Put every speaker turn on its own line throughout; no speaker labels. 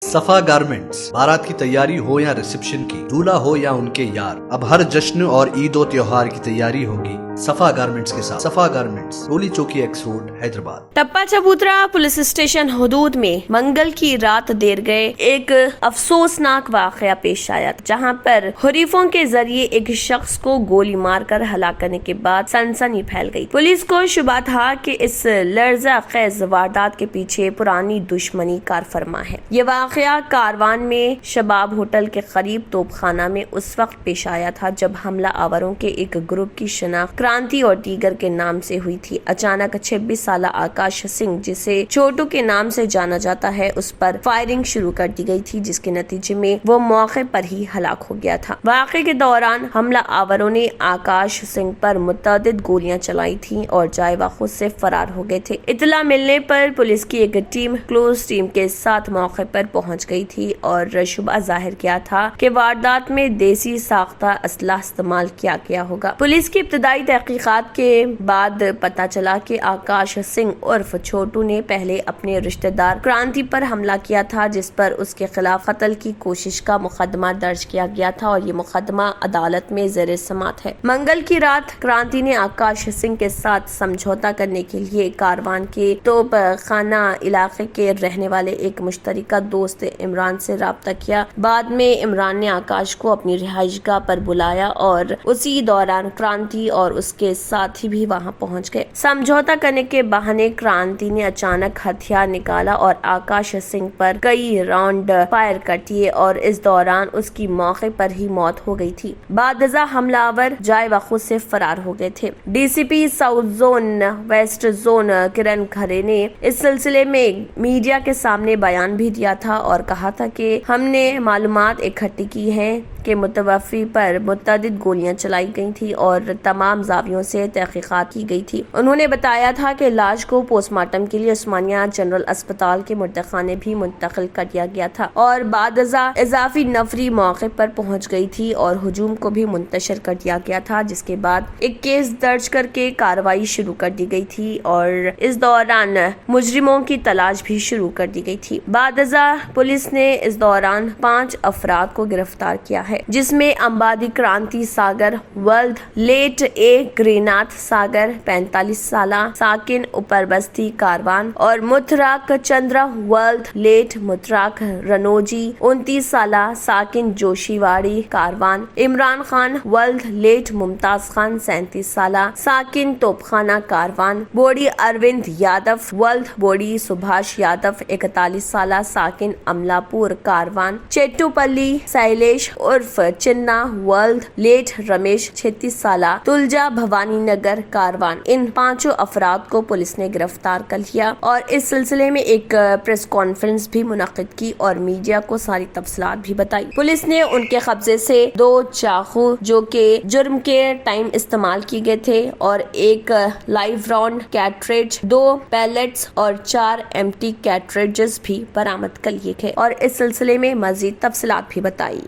सफा गारमेंट्स, बारात की तैयारी हो या रिसेप्शन की, दूल्हा हो या उनके यार, अब हर जश्न और ईद और त्योहार की तैयारी होगी सफा गारमेंट्स के साथ। सफा गारमेंट्स, रोली चौकी एक्स रोड, हैदराबाद।
टप्पा चबूतरा पुलिस स्टेशन हदूद में मंगल की रात देर गए एक अफसोसनाक वाकया पेश आया, जहां पर हुरीफों के जरिए एक शख्स को गोली मारकर हलाक करने के बाद सनसनी फैल गई। पुलिस को शुबा था कि इस लर्जा खेज वारदात के पीछे पुरानी दुश्मनी कारफरमा है। ये वाकया कारवान में शबाब होटल के करीब तोपखाना में उस वक्त पेश आया था जब हमला आवरों के एक ग्रुप की शनाख्त क्रांति और दीगर के नाम से हुई थी। अचानक 26 साल आकाश सिंह, जिसे छोटू के नाम से जाना जाता है, उस पर फायरिंग शुरू कर दी गई थी, जिसके नतीजे में वो मौके पर ही हलाक हो गया था। वाक़े के दौरान हमला आवरों ने आकाश सिंह पर मुतअद्दिद गोलियां चलाई थी और जाए वक़्त से फरार हो गए थे। इतला मिलने पर पुलिस की एक टीम क्लोज टीम के साथ मौके पर पहुंच गई थी और शुबा जाहिर किया था कि वारदात में देसी साख्ता असलाह इस्तेमाल किया गया होगा। पुलिस की इब्तदाई तहकीकात के बाद पता चला कि आकाश सिंह उर्फ छोटू ने पहले अपने रिश्तेदार क्रांति पर हमला किया था, जिस पर उसके खिलाफ कत्ल की कोशिश का मुकदमा दर्ज किया गया था और ये मुकदमा अदालत में ज़ेर समाअत है। मंगल की रात क्रांति ने आकाश सिंह के साथ समझौता करने के लिए कारवान के तोप खाना इलाके के रहने वाले एक मुश्तरका दोस्त इमरान से राब्ता किया। बाद में इमरान ने आकाश को अपनी रिहाइशगाह पर बुलाया और उसी दौरान क्रांति और उसके साथी भी वहां पहुंच गए। समझौता करने के बहाने क्रांति ने अचानक हथियार निकाला और आकाश सिंह पर कई राउंड फायर कर दिए और इस दौरान उसकी मौके पर ही मौत हो गई थी। बादजा हमलावर जाए वक़्त से फरार हो गए थे। DCP south zone west zone Kiran Khare ने इस सिलसिले में मीडिया के सामने बयान भी दिया था और कहा था कि हमने मालूमात इकट्ठी की है कि मुतवफ़ी पर मुतअद्दिद गोलियां चलाई गई थी और तमाम जावियों से तहकीकात की गई थी। उन्होंने बताया था कि लाश को पोस्टमार्टम के लिए उस्मानिया जनरल अस्पताल के मुर्दखाने भी मुंतकिल कर दिया गया था और बादजा इजाफी नफरी मौके पर पहुंच गई थी और हुजूम को भी मुंतशिर कर दिया गया था, जिसके बाद एक केस दर्ज करके कार्रवाई शुरू कर दी गई थी और इस दौरान मुजरिमों की तलाश भी शुरू कर दी गई थी। बादजा पुलिस ने इस दौरान 5 अफराद को गिरफ्तार किया है, जिसमें अंबादी क्रांति सागर वर्ल्ड लेट ए ग्रेनाथ सागर 45 साला साकिन ऊपर बस्ती कारवान और मुतराक चंद्रा वर्ल्ड लेट मुतराक रनोजी 29 साला साकिन जोशीवाड़ी कारवान, इमरान खान वर्ल्ड लेट मुमताज खान 37 साला साकिन तोपखाना कारवान, बोड़ी अरविंद यादव वर्ल्ड बोड़ी सुभाष यादव 41 साला साकिन अमलापुर कारवान, चेट्टूपल्ली शैलेश उर्फ चिन्ना वर्ल्ड लेट रमेश 36 साला तुलजा भवानी नगर कारवान। इन 5 अफराद को पुलिस ने गिरफ्तार कर लिया और इस सिलसिले में एक प्रेस कॉन्फ्रेंस भी मुनक्किद की और मीडिया को सारी तफसीलात भी बताई। पुलिस ने उनके कब्जे से 2 चाकू जो के जुर्म के टाइम इस्तेमाल किए गए थे और एक लाइव राउंड कैट्रिज, 2 पैलेट्स और 4 एम्प्टी कैट्रिजेस भी बरामद कर लिए गए और इस सिलसिले में मजीद तफसीलात भी बताई।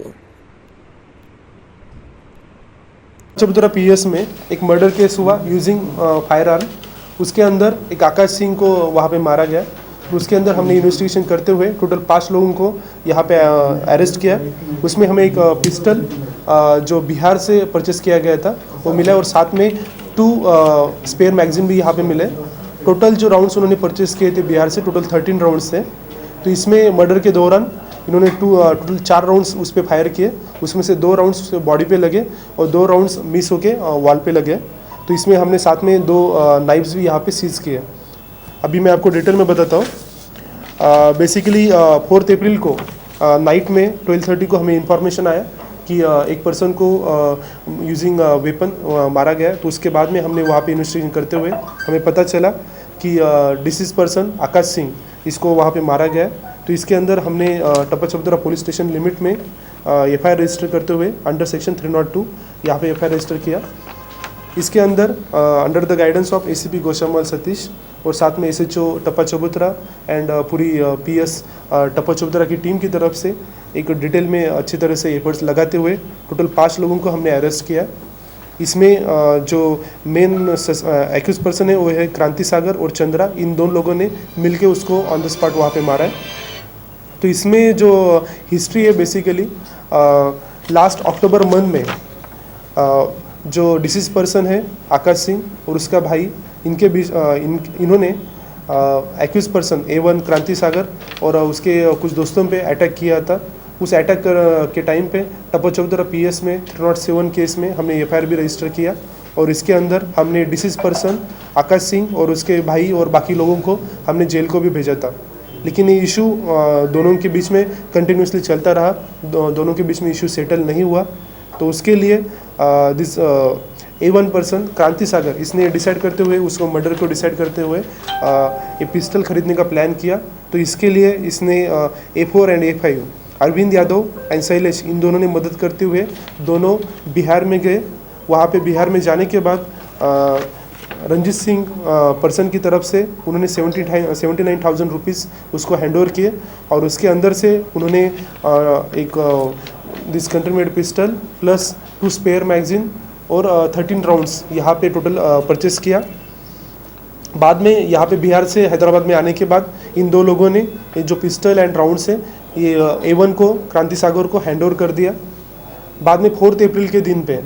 चबूतरा पीएस में एक मर्डर केस हुआ यूजिंग फायर आर्म। उसके अंदर एक आकाश सिंह को वहाँ पे मारा गया। उसके अंदर हमने इन्वेस्टिगेशन करते हुए टोटल 5 लोगों को यहाँ पे अरेस्ट किया। उसमें हमें एक पिस्टल जो बिहार से परचेस किया गया था वो मिला और साथ में 2 स्पेयर मैगजीन भी यहाँ पे मिले। टोटल जो राउंड्स उन्होंने परचेस किए थे बिहार से टोटल 13 राउंड्स थे। तो इसमें मर्डर के दौरान इन्होंने टोटल 4 राउंड्स उस पर फायर किए। उसमें से 2 राउंड्स उसके बॉडी पे लगे और 2 राउंड्स मिस होके वॉल पे लगे। तो इसमें हमने साथ में 2 नाइफ्स भी यहाँ पे सीज किए। अभी मैं आपको डिटेल में बताता हूँ। बेसिकली 4 अप्रैल को नाइट में 12:30 को हमें इंफॉर्मेशन आया कि एक पर्सन को यूजिंग वेपन मारा गया है। तो उसके बाद में हमने वहाँ पे इन्वेस्टिगेशन करते हुए हमें पता चला कि डिसीज पर्सन आकाश सिंह इसको वहाँ पे मारा गया है। तो इसके अंदर हमने टप्पा चबूतरा पुलिस स्टेशन लिमिट में एफआईआर रजिस्टर करते हुए अंडर सेक्शन 302 यहाँ पे एफआईआर रजिस्टर किया। इसके अंदर under the guidance of ACP Goshamahal Satish और साथ में एसएचओ टप्पा चबूतरा एंड पूरी पीएस टप्पा चबूतरा की टीम की तरफ से एक डिटेल में अच्छी तरह से एफर्ट्स लगाते हुए टोटल 5 लोगों को हमने अरेस्ट किया। इसमें जो मेन एक्यूज पर्सन है वो है क्रांति सागर और चंद्रा। इन 2 लोगों ने मिलके उसको ऑन द स्पॉट वहाँ पे मारा है। तो इसमें जो हिस्ट्री है बेसिकली लास्ट अक्टूबर मंथ में जो डिसीज पर्सन है आकाश सिंह और उसका भाई इनके बीच इन्होंने एक्यूज पर्सन A1 क्रांति सागर और उसके कुछ दोस्तों पे अटैक किया था। उस अटैक के टाइम पे टप्पा चौधरा PS में 307 केस में हमने FIR भी रजिस्टर किया और इसके अंदर हमने डिसीज पर्सन आकाश सिंह और उसके भाई और बाकी लोगों को हमने जेल को भी भेजा था। लेकिन ये इशू दोनों के बीच में कंटिन्यूसली चलता रहा, दोनों के बीच में इशू सेटल नहीं हुआ। तो उसके लिए दिस A1 पर्सन क्रांति सागर इसने डिसाइड करते हुए उसको मर्डर को डिसाइड करते हुए ये पिस्टल खरीदने का प्लान किया। तो इसके लिए इसने A4 and A5 Arvind Yadav and Shailesh इन दोनों ने मदद करते हुए दोनों बिहार में गए। वहाँ पे बिहार में जाने के बाद रंजीत सिंह पर्सन की तरफ से उन्होंने 79,000 रुपीज़ उसको हैंड ओवर किए और उसके अंदर से उन्होंने एक this country made pistol plus 2 spare magazine और 13 राउंड्स यहाँ पे टोटल परचेस किया। बाद में यहाँ पे बिहार से हैदराबाद में आने के बाद इन दो लोगों ने ये जो पिस्टल एंड राउंड्स है ये A1 को क्रांति सागर को हैंड ओवर कर दिया। बाद में 4 अप्रैल के दिन पे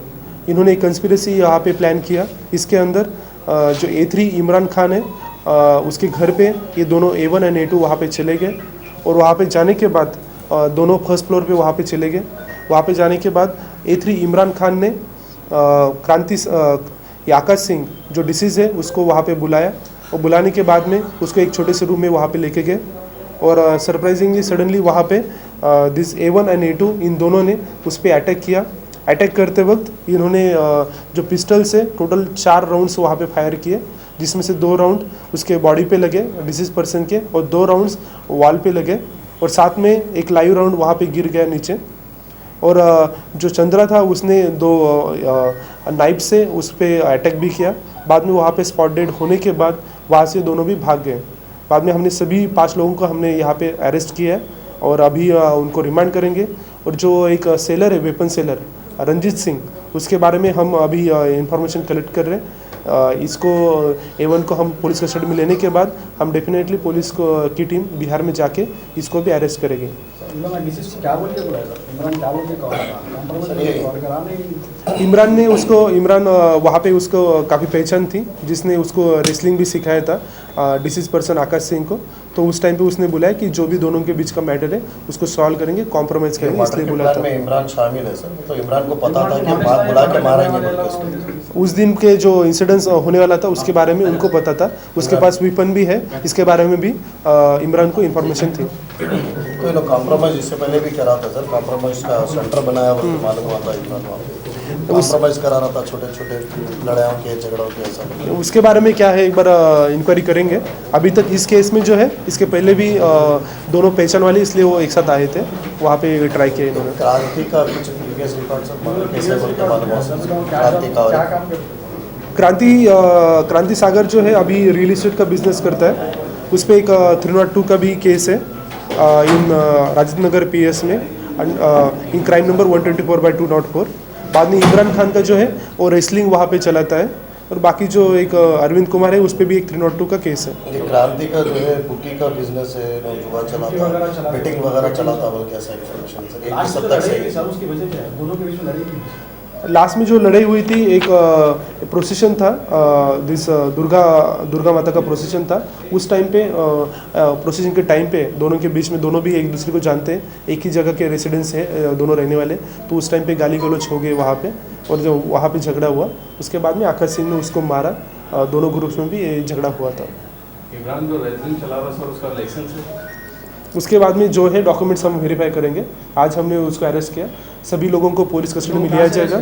इन्होंने एक कंस्पिरेसी यहाँ पे प्लान किया। इसके अंदर जो A3 इमरान खान है उसके घर पे ये दोनों A1 एंड A2 वहाँ पे चले गए और वहाँ पे जाने के बाद दोनों फर्स्ट फ्लोर पे वहाँ पे चले गए। वहाँ पे जाने के बाद A3 इमरान खान ने आकाश सिंह जो डिसीज है उसको वहाँ पे बुलाया और बुलाने के बाद में उसको एक छोटे से रूम में वहाँ पे लेके गए और सरप्राइजिंगली सडनली वहाँ पे दिस A1 एंड A2 इन दोनों ने उस पर अटैक किया। अटैक करते वक्त इन्होंने जो पिस्टल से टोटल 4 राउंड्स वहाँ पे फायर किए, जिसमें से 2 राउंड उसके बॉडी पे लगे डिसीज पर्सन के और 2 राउंड्स वॉल पे लगे और साथ में एक लाइव राउंड वहाँ पे गिर गया नीचे। और जो चंद्रा था उसने 2 नाइफ से उस पर अटैक भी किया। बाद में वहाँ पे स्पॉट डेड होने के बाद वहाँ से दोनों भी भाग गए। बाद में हमने सभी 5 लोगों को हमने यहाँ पे अरेस्ट किया है और अभी उनको रिमांड करेंगे। और जो एक सेलर है वेपन सेलर रंजीत सिंह उसके बारे में हम अभी इंफॉर्मेशन कलेक्ट कर रहे हैं। इसको A1 को हम पुलिस कस्टडी में लेने के बाद हम डेफिनेटली पुलिस की टीम बिहार में जाके इसको भी अरेस्ट करेगी। इमरान वहाँ पे उसको काफ़ी पहचान थी, जिसने उसको रेसलिंग भी सिखाया था डिसीज पर्सन आकाश सिंह को। तो उस टाइम पे उसने बुलाया कि जो भी दोनों के बीच का मैटर है उसको सॉल्व करेंगे, कॉम्प्रोमाइज़ करेंगे, इसलिए बुलाया था।
इमरान शामिल है सर, तो इमरान को पता था कि बात बुला के मारेंगे।
उस दिन के जो इंसिडेंट्स होने वाला था उसके बारे में उनको पता था, उसके पास वेपन भी है, इसके बारे में भी इमरान को इन्फॉर्मेशन थी।
तो ये लोग कॉम्प्रोमाइज़ इससे पहले भी करा था सर, कॉम्प्रोमाइज़ का सेंटर बनाया हुआ मालूम हुआ था इमरान वहाँ पे कॉम्प्रोमाइज़ करा रहा था छोटे छोटे लड़ाइयों के झगड़ों के ऐसा।
उसके बारे में क्या है एक बार इंक्वायरी करेंगे। अभी तक इस केस में जो है इसके पहले भी दोनों पहचान वाले इसलिए वो एक साथ आए थे, वहाँ पे ट्राई किया इन्होंने।
क्रांति का कुछ प्रीवियस रिकॉर्ड सर कैसे बोल के मालूम हुआ क्रांति का
क्रांति सागर जो है अभी रियल एस्टेट का बिजनेस करता है। उस पर एक 302 का भी केस है इन राजेंद्र नगर PS में इन क्राइम नंबर 124/204। बाद में इमरान खान का जो है वो रेसलिंग वहाँ पे चलाता है और बाकी जो एक अरविंद कुमार है उस पर भी एक 302 का केस है।
क्रांति का जो है बुकी का बिजनेस है, जुआ चलाता, बेटिंग वगैरह चलाता, वो कैसा इन्फॉर्मेशन सर? एक सब तक सही है उसकी वजह से दोनों के बीच में लड़ाई थी।
लास्ट में जो लड़ाई हुई थी एक प्रोसेशन था, दिस दुर्गा माता का प्रोसेशन था। उस टाइम पे प्रोसेशन के टाइम पे दोनों के बीच में दोनों भी एक दूसरे को जानते हैं, एक ही जगह के रेसिडेंस है दोनों रहने वाले। तो उस टाइम पे गाली गलौज हो गए वहाँ पे और जो वहाँ पे झगड़ा हुआ उसके बाद में आकाश सिंह ने उसको मारा। दोनों ग्रुप्स में भी झगड़ा हुआ था।
इमरान जो रेजिडेंट चला रहा था उसका लाइसेंस है।
उसके बाद में जो है डॉक्यूमेंट्स हम वेरीफाई करेंगे। आज हमने उसको अरेस्ट किया। सभी लोगों को पुलिस कस्टडी में लिया जाएगा,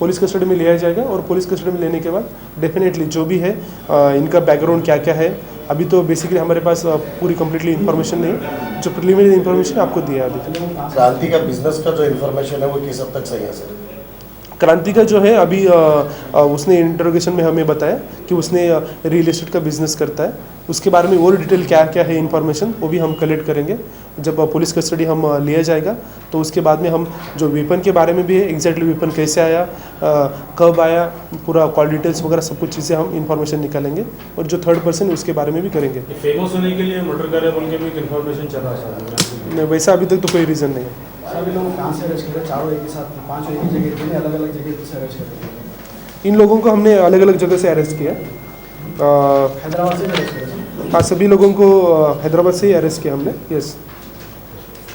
पुलिस कस्टडी में लिया जाएगा और पुलिस कस्टडी में लेने के बाद डेफिनेटली जो भी है इनका बैकग्राउंड क्या क्या है, अभी तो बेसिकली हमारे पास पूरी कंप्लीटली इन्फॉर्मेशन नहीं, जो प्रिलिमिनरी इन्फॉर्मेशन आपको दिया है अभी।
क्रांति का बिजनेस का जो इन्फॉर्मेशन है वो किस हद तक सही है सर?
क्रांति का जो है अभी उसने इंटरोगेशन में हमें बताया कि उसने रियल एस्टेट का बिजनेस करता है। उसके बारे में और डिटेल क्या क्या है इन्फॉर्मेशन वो भी हम कलेक्ट करेंगे। जब पुलिस कस्टडी हम लिया जाएगा तो उसके बाद में हम जो वेपन के बारे में भी है, एग्जैक्टली वेपन कैसे आया, कब आया, पूरा कॉल डिटेल्स वगैरह सब कुछ चीज़ें हम इन्फॉर्मेशन निकालेंगे और जो थर्ड पर्सन उसके बारे में भी करेंगे।
फेमस होने के लिए मर्डर करे बोल के भी इन्फॉर्मेशन चला है।
नहीं, वैसा अभी तक तो कोई रीज़न नहीं है।
सभी लोग कहाँ से अरेस्ट करे? चारों एक ही साथ थे, पांचों एक ही जगह थे, अलग अलग जगह से अरेस्ट करे?
इन लोगों को हमने अलग अलग जगह से अरेस्ट किया।
हैदराबाद से अरेस्ट करे?
हाँ, सभी लोगों को हैदराबाद से ही अरेस्ट किया हमने। Yes,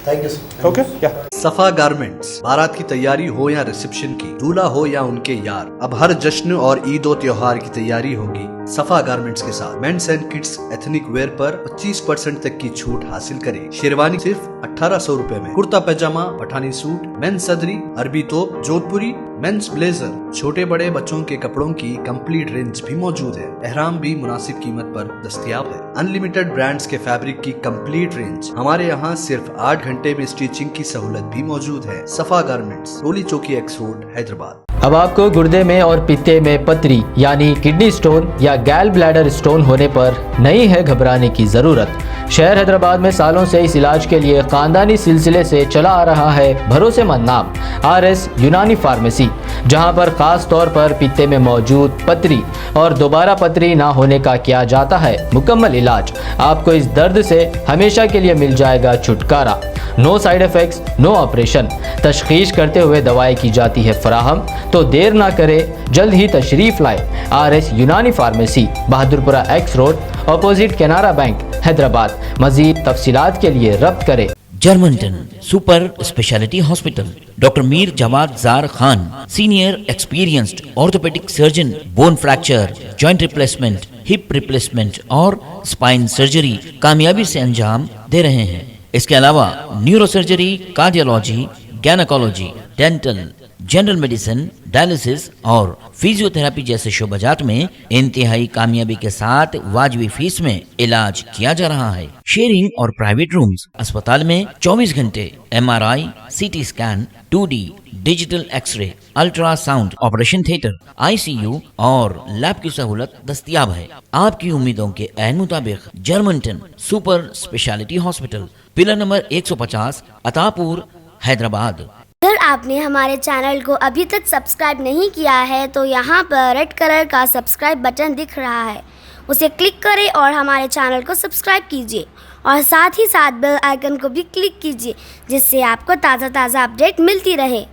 thank you sir.
Okay, या
सफा गारमेंट्स, बारात की तैयारी हो या रिसेप्शन की, दूल्हा हो या उनके यार, अब हर जश्न और ईद और त्योहार की तैयारी होगी सफा गारमेंट्स के साथ। Men's and kids ethnic wear पर 25% तक की छूट हासिल करें। शेरवानी सिर्फ 1800 रुपए में, कुर्ता पैजामा, पठानी सूट, मेंस सदरी, अरबी तोप, जोधपुरी, मेंस ब्लेजर, छोटे बड़े बच्चों के कपड़ों की कंप्लीट रेंज भी मौजूद है। एहराम भी मुनासिब कीमत पर दस्तयाब है। अनलिमिटेड ब्रांड्स के फैब्रिक की कंप्लीट रेंज। हमारे यहाँ सिर्फ 8 घंटे में स्टिचिंग की सहूलत भी मौजूद है। सफा गारमेंट्स, रोली चौकी एक्स रोड, हैदराबाद।
अब आपको गुर्दे में और पित्ते में पथरी यानी किडनी स्टोन या गैल ब्लैडर स्टोन होने पर नहीं है घबराने की जरूरत। शहर हैदराबाद में सालों से इस इलाज के लिए खानदानी सिलसिले से चला आ रहा है भरोसेमंद नाम RS यूनानी फार्मेसी, जहां पर खास तौर पर पित्ते में मौजूद पथरी और दोबारा पथरी ना होने का किया जाता है मुकम्मल इलाज। आपको इस दर्द से हमेशा के लिए मिल जाएगा छुटकारा। No side effects, no operation. तशखीस करते हुए दवाएं की जाती है फराहम। तो देर ना करे, जल्द ही तशरीफ लाए RS Unani pharmacy, Bahadurpura X road, opposite Canara bank, Hyderabad. मजीद तफसीलात के लिए रब्त करें।
Germanten super speciality hospital, doctor Mir Jawad Zar Khan, senior experienced orthopaedic surgeon, bone fracture, joint replacement, hip replacement और स्पाइन सर्जरी कामयाबी से अंजाम दे रहे हैं। इसके अलावा neurosurgery, cardiology, gynaecology, dental, general medicine, dialysis और फिजियोथेरेपी जैसे शोबाजात में इंतहाई कामयाबी के साथ वाजिबी फीस में इलाज किया जा रहा है। शेयरिंग और प्राइवेट रूम्स। अस्पताल में 24 घंटे MRI, CT scan, 2D digital x-ray, ultrasound, operation theatre, ICU और लैब की सहूलत दस्तयाब है। आपकी उम्मीदों के ऐन मुताबिक जर्मनटन super speciality hospital, pillar number 150, Attapur, Hyderabad.
अगर आपने हमारे चैनल को अभी तक सब्सक्राइब नहीं किया है तो यहाँ पर रेड कलर का सब्सक्राइब बटन दिख रहा है, उसे क्लिक करें और हमारे चैनल को सब्सक्राइब कीजिए और साथ ही साथ बेल आइकन को भी क्लिक कीजिए, जिससे आपको ताज़ा अपडेट मिलती रहे।